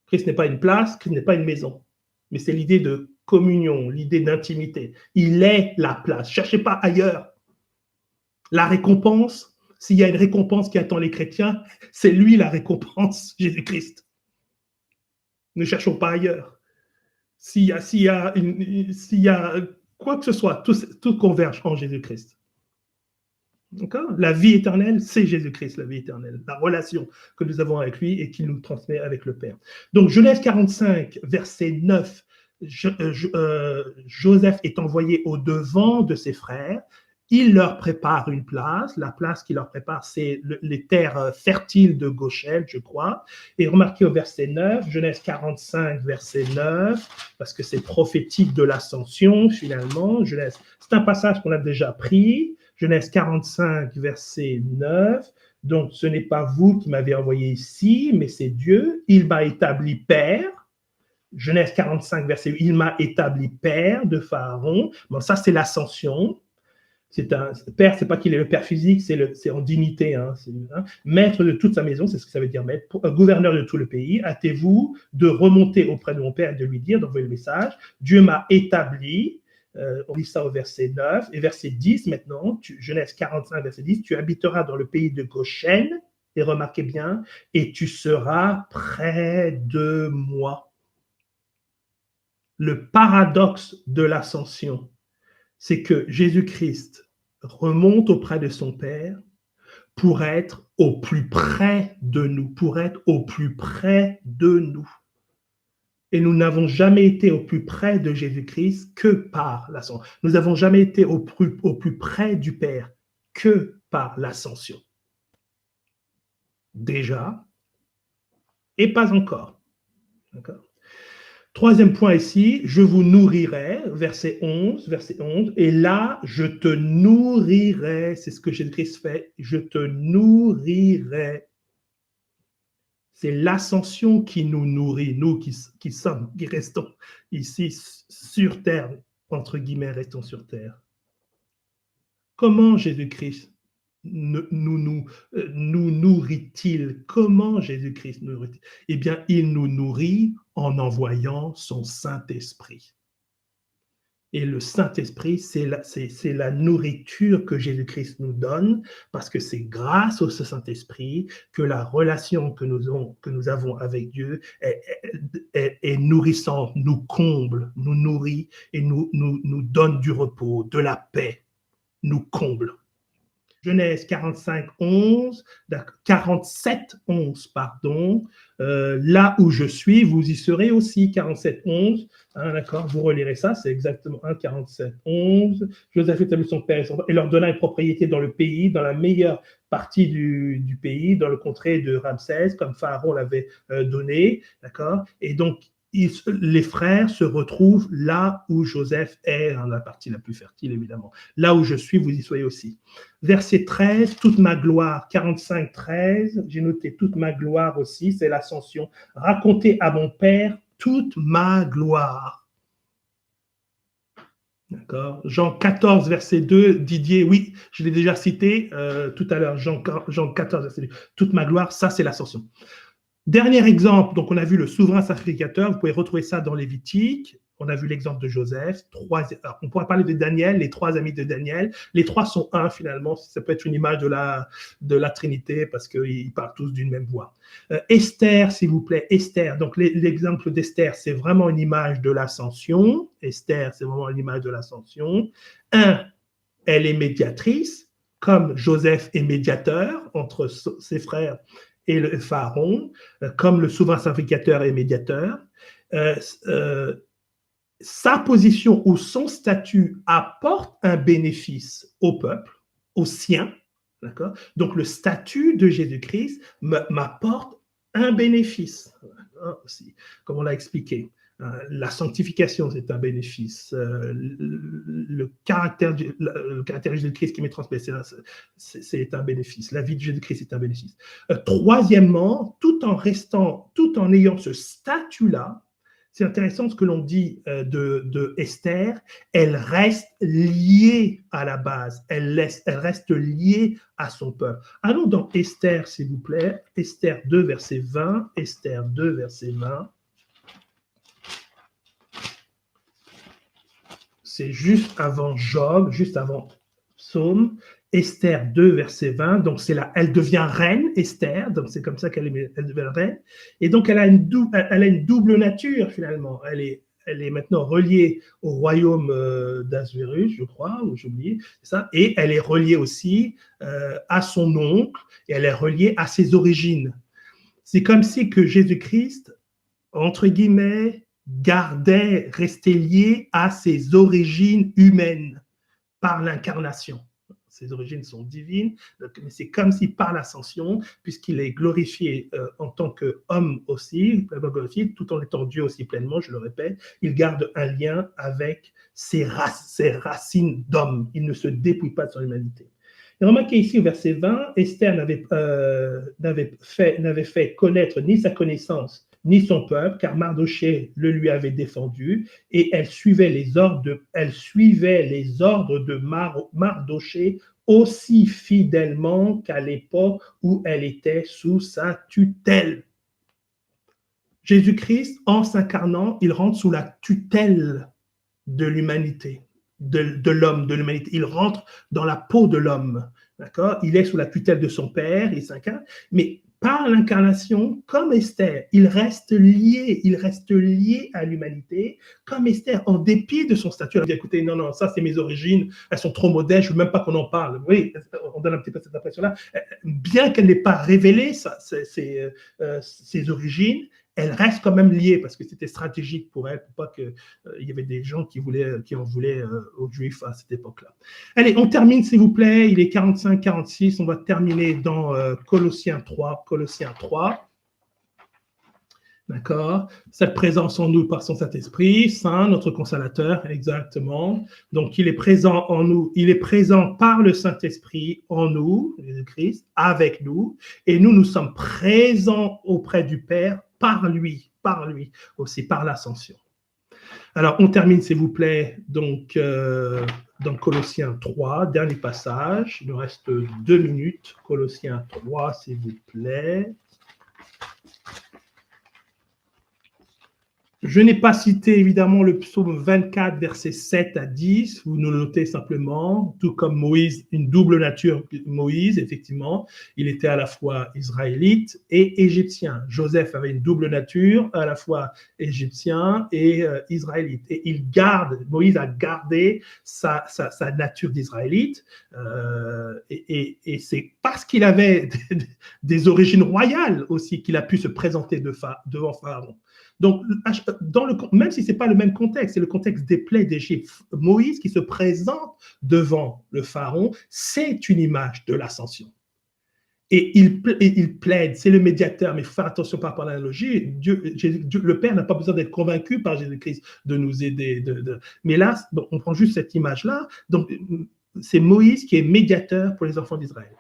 Christ n'est pas une place, Christ n'est pas une maison. Mais c'est l'idée de communion, l'idée d'intimité. Il est la place. Cherchez pas ailleurs. La récompense, s'il y a une récompense qui attend les chrétiens, c'est lui la récompense, Jésus-Christ. Ne cherchons pas ailleurs. S'il y a quoi que ce soit, tout converge en Jésus-Christ. D'accord? La vie éternelle, c'est Jésus-Christ, la vie éternelle, la relation que nous avons avec lui et qu'il nous transmet avec le Père. Donc, Genèse 45, verset 9, Joseph est envoyé au-devant de ses frères. Il leur prépare une place. La place qu'il leur prépare, c'est les terres fertiles de Goshen, je crois. Et remarquez au verset 9, Genèse 45, verset 9, parce que c'est prophétique de l'ascension, finalement. C'est un passage qu'on a déjà pris. Genèse 45, verset 9. Donc, ce n'est pas vous qui m'avez envoyé ici, mais c'est Dieu. Il m'a établi père. Genèse 45, verset 8. Il m'a établi père de Pharaon. Bon, ça, c'est l'ascension. Père, c'est pas qu'il est le père physique, c'est en dignité. Hein, maître de toute sa maison, c'est ce que ça veut dire maître, gouverneur de tout le pays. Hâtez-vous de remonter auprès de mon père et de lui dire, d'envoyer le message. Dieu m'a établi. On lit ça au verset 9. Et verset 10 maintenant, Genèse 45, verset 10, tu habiteras dans le pays de Goshen, et remarquez bien, et tu seras près de moi. Le paradoxe de l'ascension, c'est que Jésus-Christ remonte auprès de son Père pour être au plus près de nous, pour être au plus près de nous. Et nous n'avons jamais été au plus près de Jésus-Christ que par l'ascension. Nous n'avons jamais été au plus près du Père que par l'ascension. Déjà, et pas encore. D'accord ? Troisième point ici, je vous nourrirai, verset 11, et là, je te nourrirai, c'est ce que Jésus-Christ fait, je te nourrirai. C'est l'ascension qui nous nourrit, nous qui restons ici sur terre, entre guillemets, restons sur terre. Comment Jésus-Christ nous nourrit-il? Comment Jésus-Christ nous nourrit-il? Eh bien, il nous nourrit en envoyant son Saint-Esprit. Et le Saint-Esprit, c'est la nourriture que Jésus-Christ nous donne, parce que c'est grâce au Saint-Esprit que la relation que nous avons avec Dieu est nourrissante, nous comble, nous nourrit et nous donne du repos, de la paix, nous comble. Genèse 47, 11, pardon. Là où je suis, vous y serez aussi, 47, 11. Hein, d'accord, vous relirez ça, c'est exactement 1, 47, 11. Joseph établit son père et leur donna une propriété dans le pays, dans la meilleure partie du pays, dans le contrée de Ramsès, comme Pharaon l'avait donné, d'accord. Et donc, les frères se retrouvent là où Joseph est, dans la partie la plus fertile, évidemment. Là où je suis, vous y soyez aussi. Verset 13, toute ma gloire, 45, 13, j'ai noté toute ma gloire aussi, c'est l'ascension. Racontez à mon Père toute ma gloire. D'accord. Jean 14, verset 2, Didier, oui, je l'ai déjà cité tout à l'heure, Jean 14, verset 2, toute ma gloire, ça c'est l'ascension. Dernier exemple, donc on a vu le souverain sacrificateur, vous pouvez retrouver ça dans Lévitique, on a vu l'exemple de Joseph, on pourrait parler de Daniel, les trois amis de Daniel, les trois sont un finalement, ça peut être une image de la Trinité parce qu'ils parlent tous d'une même voix. Esther, s'il vous plaît, Esther, donc l'exemple d'Esther, c'est vraiment une image de l'ascension, Esther, c'est vraiment une image de l'ascension. Elle est médiatrice, comme Joseph est médiateur entre ses frères et le Pharaon, comme le souverain sacrificateur et médiateur. Sa position ou son statut apporte un bénéfice au peuple, aux siens, d'accord? Donc le statut de Jésus-Christ m'apporte un bénéfice, aussi, comme on l'a expliqué. La sanctification, c'est un bénéfice. Le caractère de Jésus-Christ qui m'est transmis, c'est un bénéfice. La vie de Jésus-Christ, c'est un bénéfice. Troisièmement, tout en ayant ce statut-là, c'est intéressant ce que l'on dit de Esther, elle reste liée à la base, elle reste liée à son peuple. Allons dans Esther, s'il vous plaît, Esther 2, verset 20, Esther 2, verset 20. C'est juste avant Job, juste avant Psaume, Esther 2, verset 20, donc elle devient reine, Esther, donc c'est comme ça qu'elle devient reine, et donc elle a une double nature finalement, elle est maintenant reliée au royaume d'Assuérus, je crois, ou j'ai oublié, c'est ça, et elle est reliée aussi à son oncle, et elle est reliée à ses origines. C'est comme si que Jésus-Christ, entre guillemets, restait lié à ses origines humaines par l'incarnation. Ses origines sont divines, mais c'est comme si par l'ascension, puisqu'il est glorifié en tant qu'homme aussi, tout en étant Dieu aussi pleinement, je le répète, il garde un lien avec ses racines d'homme. Il ne se dépouille pas de son humanité. Et remarquez ici au verset 20, Esther n'avait fait connaître ni sa connaissance ni son peuple, car Mardochée le lui avait défendu, et elle suivait les ordres de Mardochée aussi fidèlement qu'à l'époque où elle était sous sa tutelle. Jésus-Christ, en s'incarnant, il rentre sous la tutelle de l'humanité, de l'homme, de l'humanité. Il rentre dans la peau de l'homme, d'accord? Il est sous la tutelle de son Père, il s'incarne, mais par l'incarnation, comme Esther, il reste lié à l'humanité, comme Esther, en dépit de son statut. Elle dit, écoutez, non, non, ça c'est mes origines, elles sont trop modestes, je ne veux même pas qu'on en parle. Oui, on donne un petit peu cette impression-là. Bien qu'elle n'ait pas révélé ses origines, elle reste quand même liée parce que c'était stratégique pour elle, pour pas qu'il y avait des gens qui en voulaient aux Juifs à cette époque-là. Allez, on termine s'il vous plaît, il est 45-46, on va terminer dans Colossiens 3, d'accord? Cette présence en nous par son Saint-Esprit, Saint, notre consolateur, exactement. Donc, il est présent en nous, il est présent par le Saint-Esprit en nous, Jésus-Christ, avec nous, et nous sommes présents auprès du Père par lui, aussi par l'ascension. Alors, on termine, s'il vous plaît, donc, dans Colossiens 3, dernier passage. Il nous reste 2 minutes. Colossiens 3, s'il vous plaît. Je n'ai pas cité évidemment le psaume 24, versets 7 à 10. Vous nous le notez simplement, tout comme Moïse, une double nature. Moïse, effectivement, il était à la fois israélite et égyptien. Joseph avait une double nature, à la fois égyptien et israélite. Et Moïse a gardé sa nature d'israélite. Et c'est parce qu'il avait des origines royales aussi qu'il a pu se présenter devant Pharaon. Donc, même si ce n'est pas le même contexte, c'est le contexte des plaies d'Égypte. Moïse qui se présente devant le Pharaon, c'est une image de l'ascension. Et il plaide, c'est le médiateur, mais faire attention par rapport à l'analogie, le Père n'a pas besoin d'être convaincu par Jésus-Christ de nous aider. Mais là, on prend juste cette image-là. Donc, c'est Moïse qui est médiateur pour les enfants d'Israël.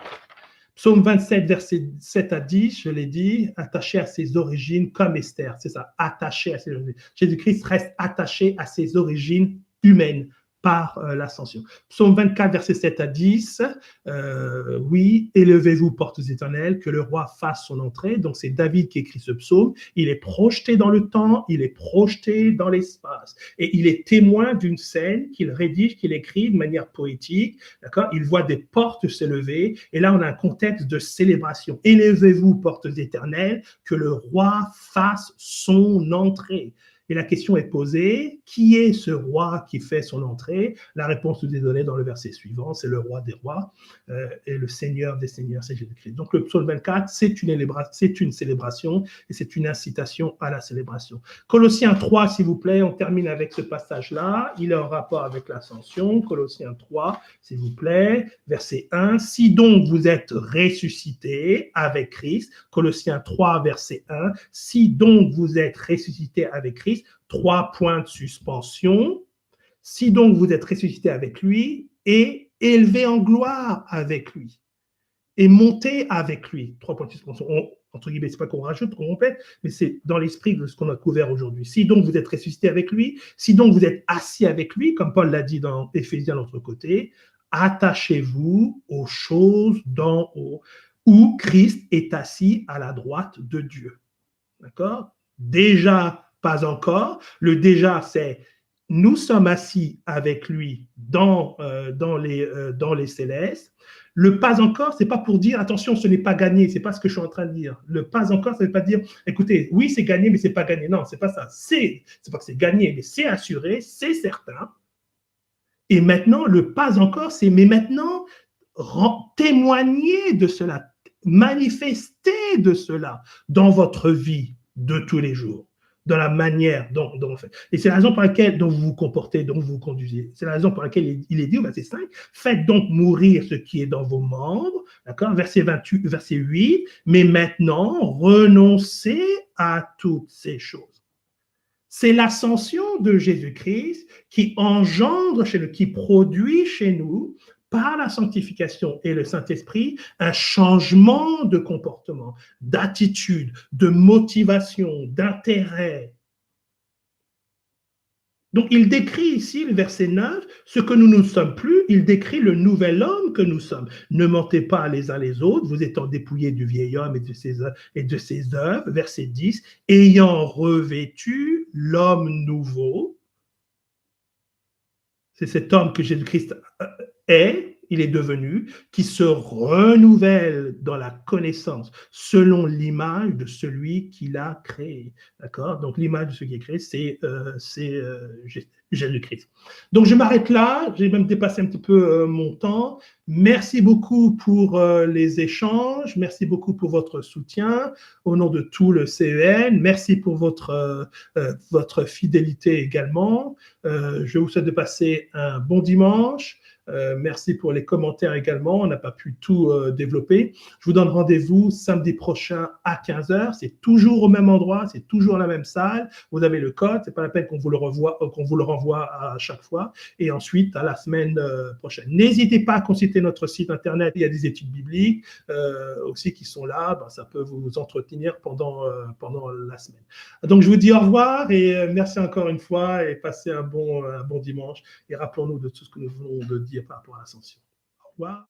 Psaume 27, versets 7 à 10, je l'ai dit, attaché à ses origines comme Esther. C'est ça, attaché à ses origines. Jésus-Christ reste attaché à ses origines humaines par l'ascension. Psaume 24, versets 7 à 10, oui, élevez-vous, portes éternelles, que le roi fasse son entrée. Donc, c'est David qui écrit ce psaume. Il est projeté dans le temps, il est projeté dans l'espace. Et il est témoin d'une scène qu'il rédige, qu'il écrit de manière poétique. D'accord? Il voit des portes se lever. Et là, on a un contexte de célébration. Élevez-vous, portes éternelles, que le roi fasse son entrée. Et la question est posée, qui est ce roi qui fait son entrée? La réponse nous est donnée dans le verset suivant, c'est le roi des rois et le seigneur des seigneurs, c'est Jésus-Christ. Donc le psaume 24, c'est une célébration et c'est une incitation à la célébration. Colossiens 3, s'il vous plaît, on termine avec ce passage-là. Il est en rapport avec l'ascension. Colossiens 3, s'il vous plaît, verset 1. Si donc vous êtes ressuscités avec Christ, Colossiens 3, verset 1. Si donc vous êtes ressuscités avec Christ, 3 points de suspension. Si donc vous êtes ressuscité avec lui et élevé en gloire avec lui et monté avec lui, 3 points de suspension. Entre guillemets, c'est pas qu'on rajoute, qu'on répète, mais c'est dans l'esprit de ce qu'on a couvert aujourd'hui. Si donc vous êtes ressuscité avec lui, si donc vous êtes assis avec lui, comme Paul l'a dit dans Éphésiens de l'autre côté, attachez-vous aux choses d'en haut, où Christ est assis à la droite de Dieu. D'accord? Déjà, pas encore. Le déjà, c'est nous sommes assis avec lui dans les célestes. Le pas encore, c'est pas pour dire attention, ce n'est pas gagné. C'est pas ce que je suis en train de dire. Le pas encore, ça veut pas dire écoutez, oui, c'est gagné, mais c'est pas gagné. Non, c'est pas ça. C'est pas que c'est gagné, mais c'est assuré, c'est certain. Et maintenant, le pas encore, c'est mais maintenant témoigner de cela, manifester de cela dans votre vie de tous les jours, dans la manière dont on fait. Et c'est la raison pour laquelle dont vous vous comportez, dont vous vous conduisez. C'est la raison pour laquelle il est dit au verset 5, faites donc mourir ce qui est dans vos membres, d'accord, verset 8, mais maintenant, renoncez à toutes ces choses. C'est l'ascension de Jésus-Christ qui engendre chez nous, qui produit chez nous, par la sanctification et le Saint-Esprit, un changement de comportement, d'attitude, de motivation, d'intérêt. Donc, il décrit ici, le verset 9, ce que nous ne sommes plus, il décrit le nouvel homme que nous sommes. Ne mentez pas les uns les autres, vous étant dépouillés du vieil homme et de ses œuvres. Verset 10, ayant revêtu l'homme nouveau, c'est cet homme que Jésus-Christ est, il est devenu, qui se renouvelle dans la connaissance selon l'image de celui qui l'a créé. D'accord? Donc l'image de celui qui est créé, c'est Jésus-Christ. Donc je m'arrête là, j'ai même dépassé un petit peu mon temps. Merci beaucoup pour les échanges, merci beaucoup pour votre soutien au nom de tout le CEN, merci pour votre fidélité également. Je vous souhaite de passer un bon dimanche. Merci pour les commentaires également. On n'a pas pu tout développer. Je vous donne rendez-vous samedi prochain à 15h. C'est toujours au même endroit, c'est toujours la même salle. Vous avez le code, c'est pas la peine qu'on vous le renvoie à chaque fois. Et ensuite, à la semaine prochaine. N'hésitez pas à consulter notre site internet. Il y a des études bibliques aussi qui sont là. Ben, ça peut vous entretenir pendant la semaine. Donc, je vous dis au revoir et merci encore une fois et passez un bon dimanche. Et rappelons-nous de tout ce que nous venons de dire par rapport à l'ascension. Au revoir.